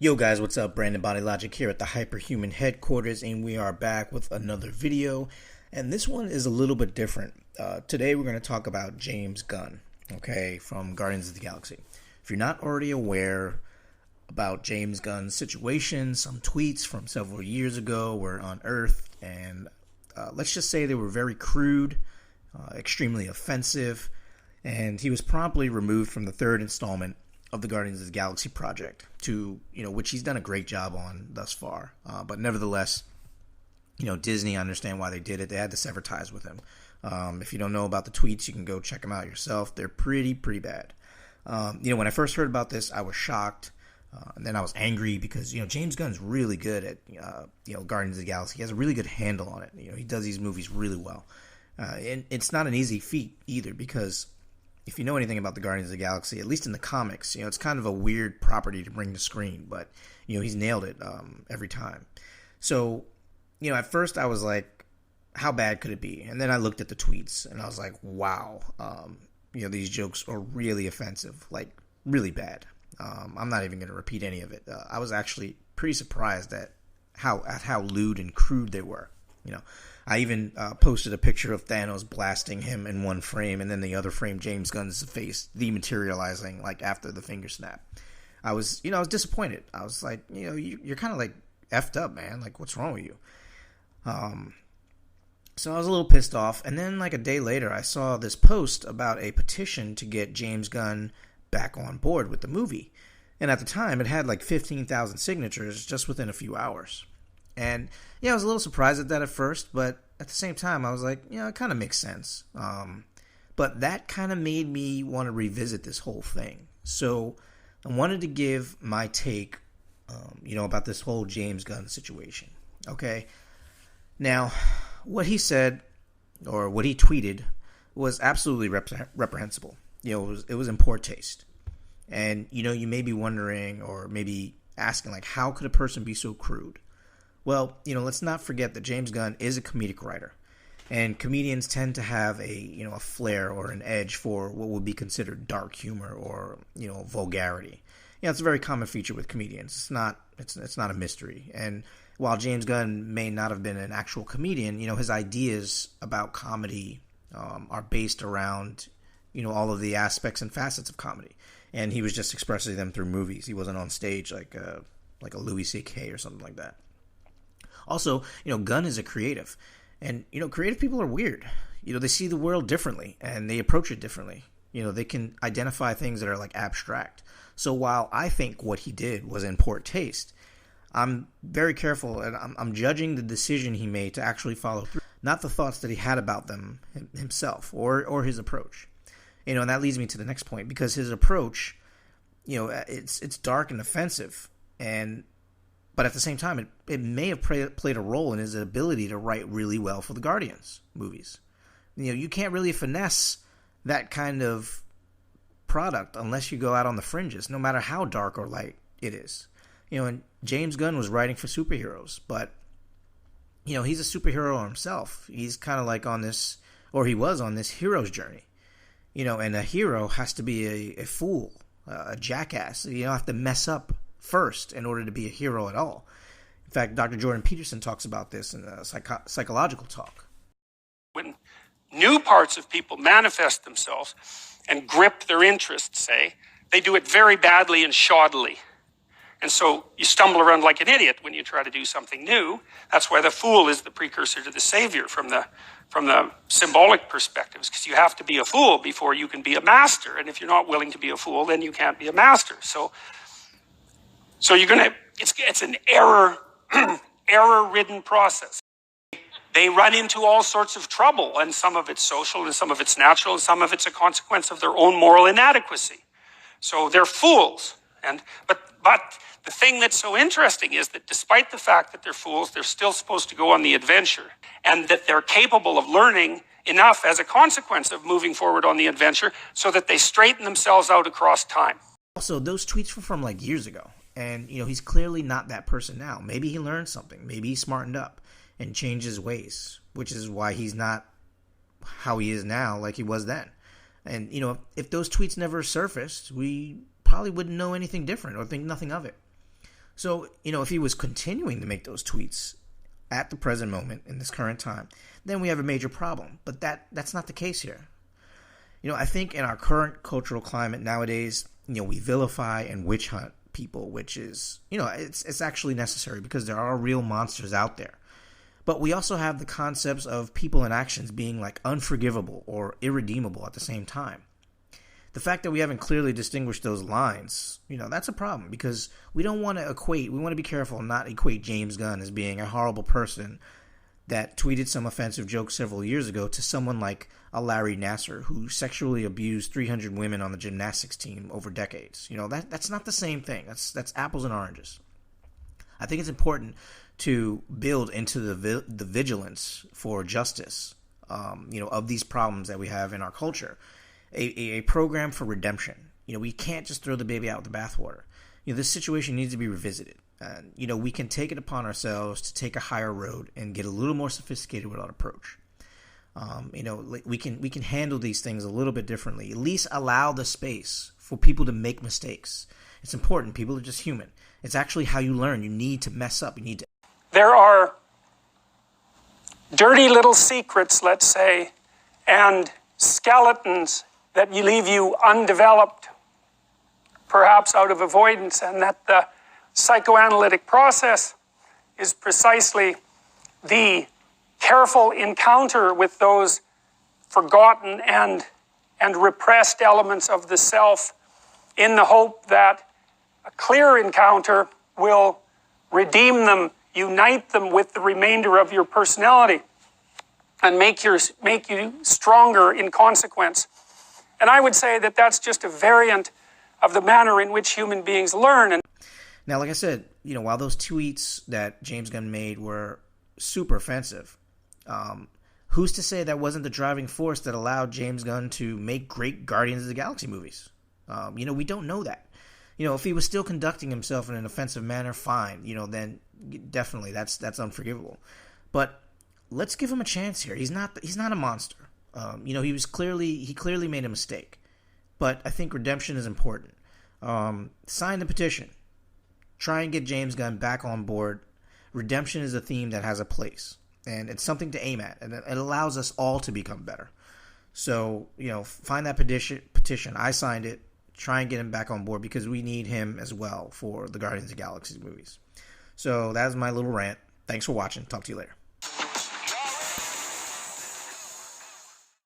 Yo guys, what's up? Brandon Body Logic here at the HyperHuman Headquarters, and we are back with another video. And this one is a little bit different. Today we're going to talk about James Gunn, okay, from Guardians of the Galaxy. If you're not already aware about James Gunn's situation, some tweets from several years ago were unearthed, and let's just say they were very crude, extremely offensive, and he was promptly removed from the third installment of the Guardians of the Galaxy project, which he's done a great job on thus far. But nevertheless, Disney, I understand why they did it. They had to sever ties with him. If you don't know about the tweets, you can go check them out yourself. They're pretty bad. When I first heard about this, I was shocked. And then I was angry because, James Gunn's really good at, Guardians of the Galaxy. He has a really good handle on it. He does these movies really well. And it's not an easy feat either because if you know anything about the Guardians of the Galaxy, at least in the comics, it's kind of a weird property to bring to screen, but, he's nailed it every time. So, at first I was like, how bad could it be? And then I looked at the tweets and I was like, wow, these jokes are really offensive, like really bad. I'm not even going to repeat any of it. I was actually pretty surprised at how lewd and crude they were. I even posted a picture of Thanos blasting him in one frame, and then the other frame, James Gunn's face dematerializing like after the finger snap. I was disappointed. I was like, you're kind of like effed up, man. Like, what's wrong with you? So I was a little pissed off, and then like a day later, I saw this post about a petition to get James Gunn back on board with the movie. And at the time, it had like 15,000 signatures just within a few hours. And I was a little surprised at that at first, but at the same time, I was like, it kind of makes sense. But that kind of made me want to revisit this whole thing. So I wanted to give my take, about this whole James Gunn situation. Okay. Now, what he said or what he tweeted was absolutely reprehensible. It was in poor taste. And, you may be wondering or maybe asking, like, how could a person be so crude? Well, let's not forget that James Gunn is a comedic writer. And comedians tend to have a flair or an edge for what would be considered dark humor or, vulgarity. It's a very common feature with comedians. It's not a mystery. And while James Gunn may not have been an actual comedian, his ideas about comedy are based around all of the aspects and facets of comedy, and he was just expressing them through movies. He wasn't on stage like a Louis C.K. or something like that. Also, Gunn is a creative, and creative people are weird. They see the world differently and they approach it differently. They can identify things that are like abstract. So while I think what he did was in poor taste, I'm very careful, and I'm judging the decision he made to actually follow through, not the thoughts that he had about them himself or his approach. And that leads me to the next point, because his approach, it's dark and offensive, but at the same time, it may have played a role in his ability to write really well for the Guardians movies. You can't really finesse that kind of product unless you go out on the fringes, no matter how dark or light it is. And James Gunn was writing for superheroes, but, he's a superhero himself. He's kind of like on this, or he was on this hero's journey. And a hero has to be a fool, a jackass. You don't have to mess up first in order to be a hero at all. In fact, Dr. Jordan Peterson talks about this in a psychological talk. When new parts of people manifest themselves and grip their interests, say, they do it very badly and shoddily. And so you stumble around like an idiot when you try to do something new. That's why the fool is the precursor to the savior from the symbolic perspectives, because you have to be a fool before you can be a master. And if you're not willing to be a fool, then you can't be a master. So you're going to, it's an error-ridden process. They run into all sorts of trouble, and some of it's social, and some of it's natural, and some of it's a consequence of their own moral inadequacy. So they're fools. But the thing that's so interesting is that despite the fact that they're fools, they're still supposed to go on the adventure, and that they're capable of learning enough as a consequence of moving forward on the adventure so that they straighten themselves out across time. Also, those tweets were from like years ago, and he's clearly not that person now. Maybe he learned something. Maybe he smartened up and changed his ways, which is why he's not how he is now like he was then. And, if those tweets never surfaced, we probably wouldn't know anything different or think nothing of it. So, if he was continuing to make those tweets at the present moment, in this current time, then we have a major problem. But that's not the case here. I think in our current cultural climate nowadays, we vilify and witch hunt people, which is, it's actually necessary because there are real monsters out there. But we also have the concepts of people and actions being like unforgivable or irredeemable at the same time. The fact that we haven't clearly distinguished those lines, that's a problem because we don't want to equate, we want to be careful and not equate James Gunn as being a horrible person that tweeted some offensive joke several years ago to someone like a Larry Nassar who sexually abused 300 women on the gymnastics team over decades. That's not the same thing. That's apples and oranges. I think it's important to build into the vigilance for justice, of these problems that we have in our culture. A program for redemption. We can't just throw the baby out with the bathwater. This situation needs to be revisited. And, we can take it upon ourselves to take a higher road and get a little more sophisticated with our approach. We can handle these things a little bit differently. At least allow the space for people to make mistakes. It's important. People are just human. It's actually how you learn. You need to mess up. There are dirty little secrets, let's say, and skeletons that you leave you undeveloped, perhaps out of avoidance, and that the psychoanalytic process is precisely the careful encounter with those forgotten and repressed elements of the self in the hope that a clear encounter will redeem them, unite them with the remainder of your personality, and make you stronger in consequence. And I would say that that's just a variant of the manner in which human beings learn. Now, like I said, while those tweets that James Gunn made were super offensive, who's to say that wasn't the driving force that allowed James Gunn to make great Guardians of the Galaxy movies? We don't know that. If he was still conducting himself in an offensive manner, fine. Then definitely that's unforgivable. But let's give him a chance here. He's not a monster. He clearly made a mistake. But I think redemption is important. Sign the petition. Try and get James Gunn back on board. Redemption is a theme that has a place. And it's something to aim at. And it allows us all to become better. So, find that petition. I signed it. Try and get him back on board because we need him as well for the Guardians of the Galaxy movies. So that was my little rant. Thanks for watching. Talk to you later.